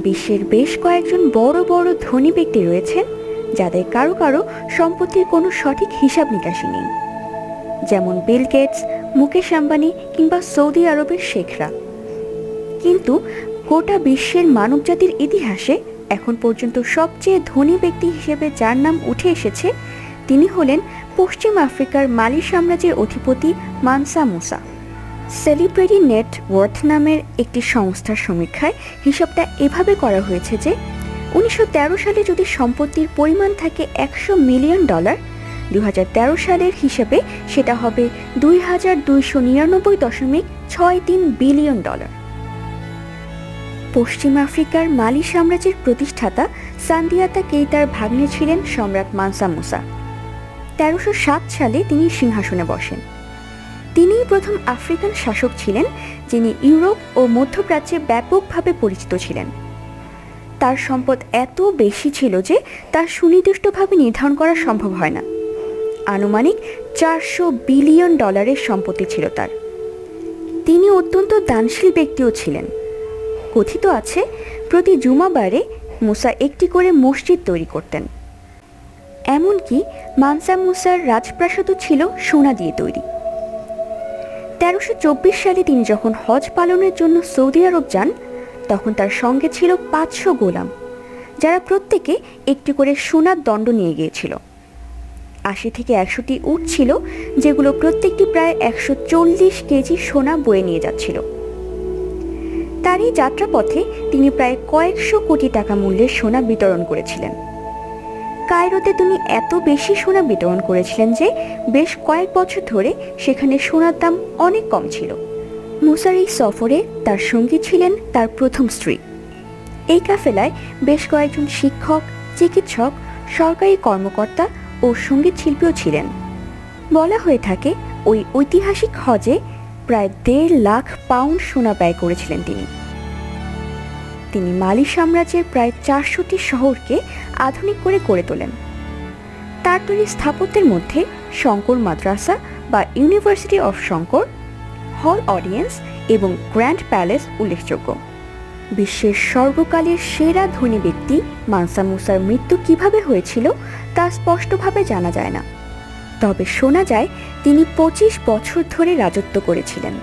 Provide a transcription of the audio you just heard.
বিশ্বের বেশ কয়েকজন বড় বড় ধনী ব্যক্তি রয়েছেন যাদের কারো কারো সম্পত্তির কোনো সঠিক হিসাব নিকাশি নেই, যেমন বিল গেটস, মুকেশ আম্বানি কিংবা সৌদি আরবের শেখরা। কিন্তু গোটা বিশ্বের মানবজাতির ইতিহাসে এখন পর্যন্ত সবচেয়ে ধনী ব্যক্তি হিসেবে যার নাম উঠে এসেছে তিনি হলেন পশ্চিম আফ্রিকার মালি সাম্রাজ্যের অধিপতি মানসা মুসা। সেলিব্রিটি নেট ওয়ার্থ নামের একটি সংস্থার সমীক্ষায় হিসাবটা এভাবে করা হয়েছে যে 1913 সালে যদি সম্পত্তির পরিমাণ থাকে $100 মিলিয়ন, 2013 সালের হিসাবে সেটা হবে $2299.63 বিলিয়ন। পশ্চিম আফ্রিকার মালি সাম্রাজ্যের প্রতিষ্ঠাতা সান্দিয়াতা কেইতার ভাগ্নে ছিলেন সম্রাট মানসা মুসা। 1307 সালে তিনি সিংহাসনে বসেন। তিনিই প্রথম আফ্রিকান শাসক ছিলেন যিনি ইউরোপ ও মধ্যপ্রাচ্যে ব্যাপকভাবে পরিচিত ছিলেন। তার সম্পদ এত বেশি ছিল যে তা সুনির্দিষ্টভাবে নির্ধারণ করা সম্ভব হয় না। আনুমানিক $400 বিলিয়ন সম্পত্তি ছিল তার। তিনি অত্যন্ত দানশীল ব্যক্তিও ছিলেন। কথিত আছে প্রতি জুমাবারে মুসা একটি করে মসজিদ তৈরি করতেন। এমনকি মানসা মুসার রাজপ্রাসাদও ছিল সোনা দিয়ে তৈরি। 1324 সালে তিনি যখন হজ পালনের জন্য সৌদি আরব যান তখন তার সঙ্গে ছিল 500 গোলাম, যারা প্রত্যেকে একটি করে সোনার দণ্ড নিয়ে গিয়েছিল। 80 থেকে 100টি উট ছিল যেগুলো প্রত্যেকটি প্রায় 140 কেজি সোনা বয়ে নিয়ে যাচ্ছিল। তার এই যাত্রাপথে তিনি প্রায় কয়েকশো কোটি টাকা মূল্যের সোনা বিতরণ করেছিলেন। কায়রোতে তিনি এত বেশি সোনা বিতরণ করেছিলেন যে বেশ কয়েক বছর ধরে সেখানে সোনার দাম অনেক কম ছিল। মুসার এই সফরে তার সঙ্গী ছিলেন তার প্রথম স্ত্রী। এই কাফেলায় বেশ কয়েকজন শিক্ষক, চিকিৎসক, সরকারি কর্মকর্তা ও সঙ্গীত শিল্পীও ছিলেন। বলা হয়ে থাকে ওই ঐতিহাসিক হজে প্রায় 1.5 লাখ পাউন্ড সোনা ব্যয় করেছিলেন তিনি। মালি সাম্রাজ্যের প্রায় 400টি শহরকে আধুনিক করে গড়ে তোলেন। তার তৈরি স্থাপত্যের মধ্যে শঙ্কর মাদ্রাসা বা ইউনিভার্সিটি অফ শঙ্কর, হল অডিয়েন্স এবং গ্র্যান্ড প্যালেস উল্লেখযোগ্য। বিশ্বের সর্বকালের সেরা ধনী ব্যক্তি মানসা মুসার মৃত্যু কিভাবে হয়েছিল তা স্পষ্টভাবে জানা যায় না, তবে শোনা যায় তিনি 25 বছর ধরে রাজত্ব করেছিলেন।